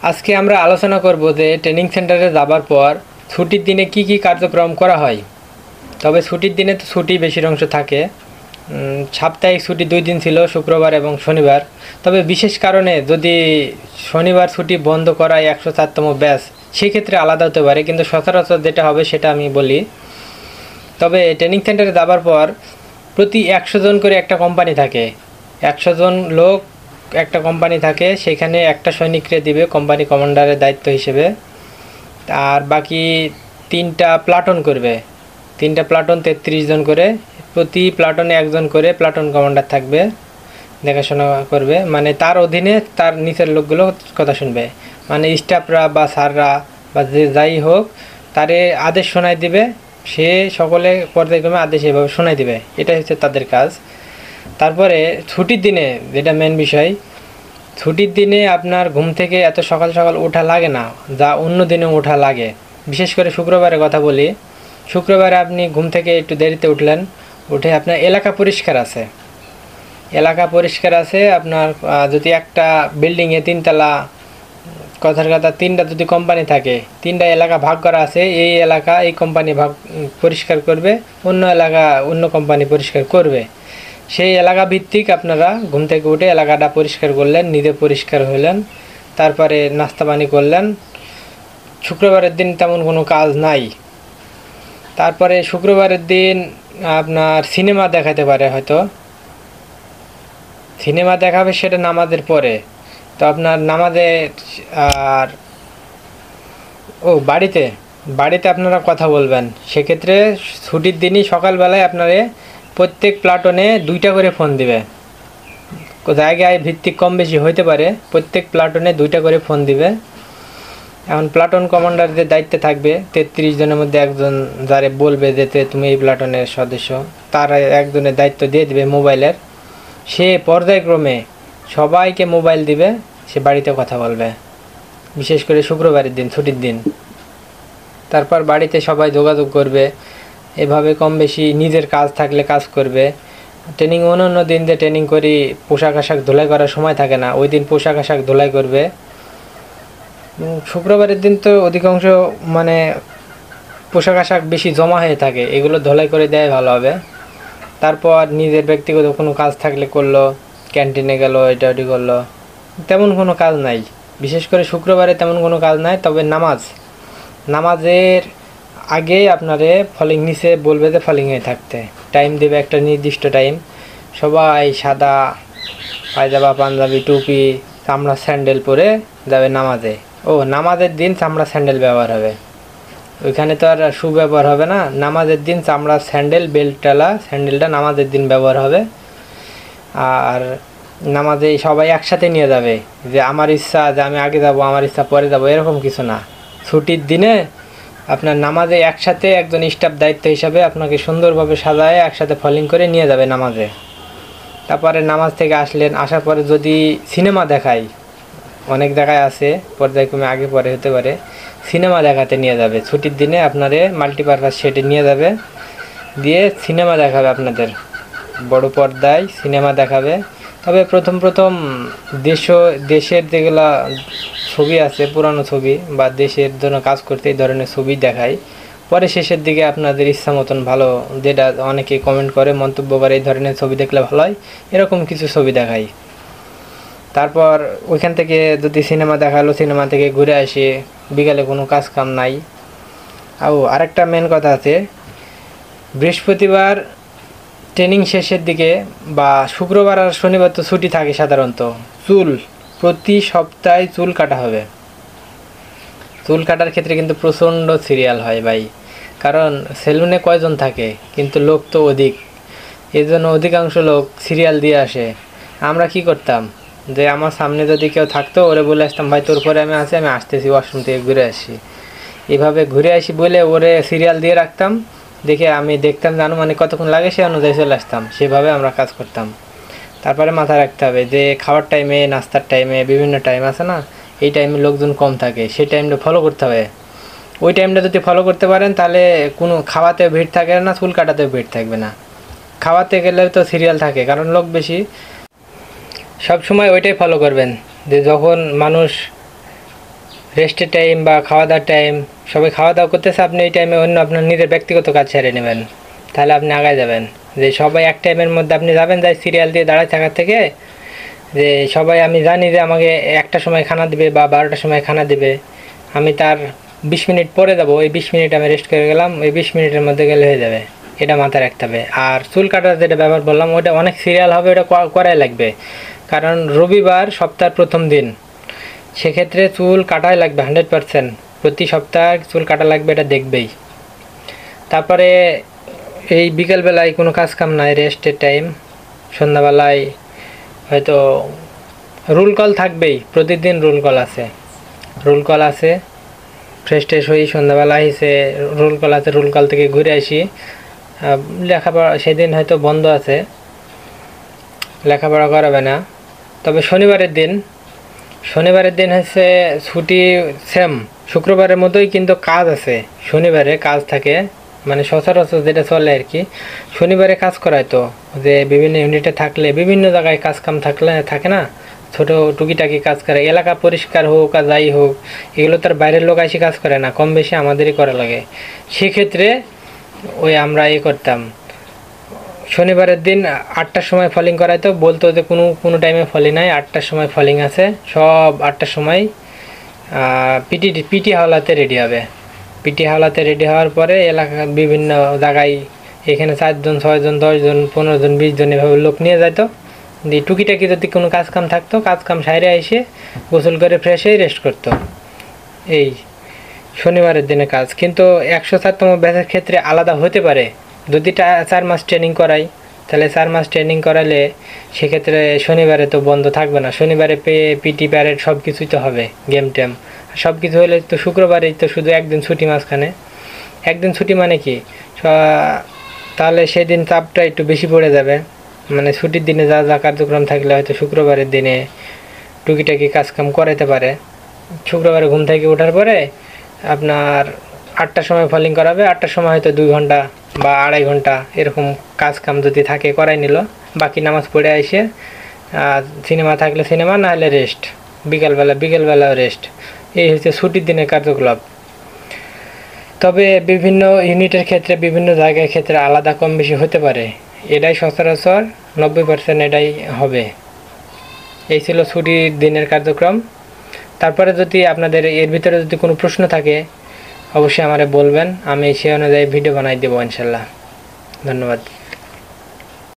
আজকে আমরা আলোচনা করব যে ট্রেনিং সেন্টারে যাবার পর ছুটির দিনে কি কি কার্যক্রম করা হয়। তবে ছুটির দিনে তো ছুটি বেশির অংশ থাকে। সাপ্তাহিক ছুটি 2 দিন ছিল, শুক্রবার এবং শনিবার। তবে বিশেষ কারণে যদি শনিবার ছুটি বন্ধ করায় 104তম ব্যাচ, সেক্ষেত্রে আলাদা হতে পারে, কিন্তু সচরাচর যেটা হবে সেটা আমি বলি। তবে ট্রেনিং সেন্টারে যাবার পর প্রতি 100 জন করে একটা কোম্পানি থাকে। 100 জন লোক একটা কোম্পানি থাকে, সেখানে একটা সৈনিকরে দিবে কোম্পানি কমান্ডারের দায়িত্ব হিসেবে। আর বাকি 3টা প্লাটুন করবে। 3টা প্লাটুন 33 জন করে, প্রতি প্লাটুনে একজন করে প্লাটুন কমান্ডার থাকবে, দেখাশোনা করবে। মানে তার অধীনে তার নিচের লোকগুলো কথা শুনবে। মানে স্টাফরা বা স্যাররা বা যে যাই হোক, তারে আদেশ শোনাই দিবে, সে সকলে পর্যায়ক্রমে আদেশ এভাবে শোনাই দিবে। এটাই হচ্ছে তাদের কাজ। তারপরে ছুটির দিনে যেটা মেন বিষয়, ছুটির দিনে আপনার ঘুম থেকে এত সকাল সকাল ওঠা লাগে না, যা অন্য দিনে ওঠা লাগে। বিশেষ করে শুক্রবারের কথা বলি। শুক্রবারে আপনি ঘুম থেকে একটু দেরিতে উঠলেন, উঠে আপনার এলাকা পরিষ্কার আছে, আপনার যদি একটা বিল্ডিংয়ে 3তলা, কথার কথা 3টা যদি কোম্পানি থাকে, 3টা এলাকা ভাগ করা আছে, এই এলাকা এই কোম্পানি ভাগ পরিষ্কার করবে, অন্য এলাকা অন্য কোম্পানি পরিষ্কার করবে। সেই এলাকা ভিত্তিক আপনারা ঘুম থেকে উঠে এলাকাটা পরিষ্কার করলেন, নিজে পরিষ্কার হলেন, তারপরে নাস্তা পানি করলেন। শুক্রবারের দিন তেমন কোনো কাজ নাই। তারপরে শুক্রবারের দিন আপনার সিনেমা দেখাতে পারে, হয়তো সিনেমা দেখাবে, সেটা নামাজের পরে। তো আপনার নামাজে আর বাড়িতে আপনারা কথা বলবেন। সেক্ষেত্রে ছুটির দিনই সকালবেলায় আপনারে প্রত্যেক প্লাটুনে 2টা করে ফোন দিবে। জায়গায় ভিত্তিক কম বেশি হইতে পারে, প্রত্যেক প্লাটুনে 2টা করে ফোন দিবে। এখন প্লাটুন কমান্ডারদের দায়িত্বে থাকবে 33 জনের মধ্যে একজন, যারে বলবে যেতে তুমি এই প্লাটুনের সদস্য, তার একজনের দায়িত্ব দিয়ে দিবে মোবাইলের। সে পর্যায়ক্রমে সবাইকে মোবাইল দিবে, সে বাড়িতে কথা বলবে, বিশেষ করে শুক্রবারের দিন, ছুটির দিন। তারপর বাড়িতে সবাই যোগাযোগ করবে। এভাবে কম বেশি নিজের কাজ থাকলে কাজ করবে। ট্রেনিং অন্য দিন যে ট্রেনিং করি, পোশাক আশাক ধুলাই করার সময় থাকে না, ওই দিন পোশাক আশাক ধুলাই করবে। শুক্রবারের দিন তো অধিকাংশ মানে পোশাক আশাক বেশি জমা হয়ে থাকে, এগুলো ধুলাই করে দেওয়াই ভালো হবে। তারপর নিজের ব্যক্তিগত কোনো কাজ থাকলে করলো, ক্যান্টিনে গেল, এটা ওটি করলো। তেমন কোনো কাজ নাই, বিশেষ করে শুক্রবারে তেমন কোনো কাজ নাই। তবে নামাজের আগে আপনারে ফলিং নিচে বলবে যে ফলিংয়ে থাকতে টাইম দেবে, একটা নির্দিষ্ট টাইম। সবাই সাদা পায়জামা, পাঞ্জাবি, টুপি, চামড়া স্যান্ডেল পরে যাবে নামাজে। নামাজের দিন চামড়া স্যান্ডেল ব্যবহার হবে, ওইখানে তো আর শু ব্যবহার হবে না। নামাজের দিন চামড়ার স্যান্ডেল, বেল্টওয়ালা স্যান্ডেলটা নামাজের দিন ব্যবহার হবে। আর নামাজে সবাই একসাথে নিয়ে যাবে, যে আমার ইচ্ছা যে আমি আগে যাব, আমার ইচ্ছা পরে যাব, এরকম কিছু না। ছুটির দিনে আপনার নামাজে একসাথে একজন স্টাফ দায়িত্ব হিসাবে আপনাকে সুন্দরভাবে সাজায় একসাথে ফলিং করে নিয়ে যাবে নামাজে। তারপরে নামাজ থেকে আসার পরে যদি সিনেমা দেখায়, অনেক জায়গায় আছে পর্যায়ক্রমে আগে পরে হতে পারে, সিনেমা দেখাতে নিয়ে যাবে। ছুটির দিনে আপনারে মাল্টিপারপাস সেটে নিয়ে যাবে, দিয়ে সিনেমা দেখাবে, আপনাদের বড় পর্দায় সিনেমা দেখাবে। তবে প্রথম দেশের যেগুলা ছবি আছে, পুরানো ছবি বা দেশের জন্য কাজ করতে এই ধরনের ছবি দেখায়। পরে শেষের দিকে আপনাদের ইচ্ছা মতন ভালো, যেটা অনেকে কমেন্ট করে, মন্তব্য করে, এই ধরনের ছবি দেখলে ভালো হয়, এরকম কিছু ছবি দেখায়। তারপর ওইখান থেকে যদি সিনেমা দেখালো, সিনেমা থেকে ঘুরে আসে, বিকালে কোনো কাজ কাম নাই। আরেকটা মেন কথা আছে, বৃহস্পতিবার ট্রেনিং শেষের দিকে বা শুক্রবার আর শনিবার তো ছুটি থাকে সাধারণত। প্রতি সপ্তাহে চুল কাটা হবে। চুল কাটার ক্ষেত্রে কিন্তু প্রচণ্ড সিরিয়াল হয় ভাই, কারণ সেলুনে কয়জন থাকে, কিন্তু লোক তো অধিক, এই জন্য অধিকাংশ লোক সিরিয়াল দিয়ে আসে। আমরা কি করতাম, যে আমার সামনে যদি কেউ থাকতো, ওরে বলে আসতাম, ভাই তোর পরে আমি আসতেছি, ওয়াশরুম থেকে ঘুরে আসি। এভাবে ঘুরে আসি বলে ওরে সিরিয়াল দিয়ে রাখতাম, দেখে আমি দেখতাম যে আনুমানিক কতক্ষণ লাগে, সে অনুযায়ী চলে আসতাম। সেভাবে আমরা কাজ করতাম। তারপরে মাথায় রাখতে হবে যে খাওয়ার টাইমে, নাস্তার টাইমে, বিভিন্ন টাইম আছে না, এই টাইমে লোকজন কম থাকে, সেই টাইমটা ফলো করতে হবে। ওই টাইমটা যদি ফলো করতে পারেন, তাহলে কোনো খাওয়াতেও ভিড় থাকে না, চুল কাটাতেও ভিড় থাকবে না। খাওয়াতে গেলে তো সিরিয়াল থাকে, কারণ লোক বেশি। সব সময় ওইটাই ফলো করবেন, যে যখন মানুষ রেস্টের টাইম বা খাওয়া দাওয়ার টাইম, সবাই খাওয়া দাওয়া করতেছে, আপনি এই টাইমে অন্য আপনার নিজের ব্যক্তিগত কাজ ছেড়ে নেবেন, তাহলে আপনি আগায় যাবেন। যে সবাই এক টাইমের মধ্যে আপনি যাবেন, যাই সিরিয়াল দিয়ে দাঁড়ায় থাকার থেকে, যে সবাই আমি জানি যে আমাকে 1টার সময় খানা দিবে বা 12টার সময় খানা দিবে, আমি তার 20 মিনিট পরে যাবো, ওই 20 মিনিট আমি রেস্ট করে গেলাম, ওই 20 মিনিটের মধ্যে গেলে হয়ে যাবে। এটা মাথায় রাখতে হবে। আর চুল কাটার যেটা ব্যবহার বললাম, ওটা অনেক সিরিয়াল হবে, ওটা করাই লাগবে, কারণ রবিবার সপ্তাহের প্রথম দিন, সেক্ষেত্রে চুল কাটাই লাগবে 100%। প্রতি সপ্তাহে চুল কাটা লাগবে, এটা দেখবেই। তারপরে এই বিকেলবেলায় কোনো কাজ কাম নাই, রেস্টের টাইম। সন্ধ্যাবেলায় হয়তো রুল কল থাকবেই, প্রতিদিন রুল কল আছে। ফ্রেশ ট্রেশ হই, সন্ধ্যাবেলায় এসে রুল কল আছে, রুল কল থেকে ঘুরে আসি। লেখাপড়া সেদিন হয়তো বন্ধ আছে, লেখাপড়া করাবে না। তবে শনিবারের দিন হচ্ছে ছুটি, সেম শুক্রবারের মতোই, কিন্তু কাজ আছে। শনিবারে কাজ থাকে, মানে সচরাচর যেটা চলে আর কি, শনিবারে কাজ করায়। তো যে বিভিন্ন ইউনিটে থাকলে, বিভিন্ন জায়গায় কাজ কাম থাকে না, ছোটো টুকিটাকি কাজ করে, এলাকা পরিষ্কার হোক আর যাই হোক, এগুলো তার বাইরের লোক এসে কাজ করে না, কম বেশি আমাদেরই করা লাগে। সেক্ষেত্রে ওই আমরা করতাম, শনিবারের দিন 8টার সময় ফলিং করাইতো, বলতো যে কোনো টাইমে ফলি নাই, 8টার সময় ফলিং আছে, সব 8টার সময় পিটি হাওলাতে রেডি হবে। পিটি হাওলাতে রেডি হওয়ার পরে এলাকা বিভিন্ন জায়গায়, এখানে 4 জন 6 জন 10 জন 15 জন 20 জন এভাবে লোক নিয়ে যাইতো। দিয়ে টুকিটাকি যদি কোনো কাজ কাম থাকতো, কাজ কাম সাইরে এসে গোসল করে ফ্রেশ হয়ে রেস্ট করতো। এই শনিবারের দিনে কাজ। কিন্তু 104তম ব্যাচের ক্ষেত্রে আলাদা হতে পারে, যদি 4 মাস ট্রেনিং করাই, তাহলে 4 মাস ট্রেনিং করালে সেক্ষেত্রে শনিবারে তো বন্ধ থাকবে না, শনিবারে পিটি প্যারেড সব কিছুই তো হবে, গেম টেম সব কিছু হলে তো শুক্রবারেই তো শুধু একদিন ছুটি, মাঝখানে একদিন ছুটি, মানে কি তাহলে সেদিন চাপটা একটু বেশি পড়ে যাবে। মানে ছুটির দিনে যা যা কার্যক্রম থাকলে হয়তো শুক্রবারের দিনে টুকিটাকি কাজকাম করাইতে পারে। শুক্রবারে ঘুম থেকে ওঠার পরে আপনার 8টার সময় ফলিং করাবে, 8টার সময় হয়তো 2 ঘন্টা বা 2.5 ঘন্টা এরকম কাজ কাম যদি থাকে করাই নিল, বাকি নামাজ পড়ে এসে সিনেমা থাকলে সিনেমা, না হলে রেস্ট, বিকেলবেলাও রেস্ট। এই হচ্ছে ছুটির দিনের কার্যকলাপ। তবে বিভিন্ন ইউনিটের ক্ষেত্রে, বিভিন্ন জায়গার ক্ষেত্রে আলাদা কম বেশি হতে পারে, এটাই সচরাচর 90% এটাই হবে। এই ছিল ছুটির দিনের কার্যক্রম। তারপরে যদি আপনাদের এর ভিতরে যদি কোনো প্রশ্ন থাকে, অবশ্যই আমারে বলবেন, আমি সেই অনুযায়ী ভিডিও বানাই দেবো ইনশাল্লাহ। ধন্যবাদ।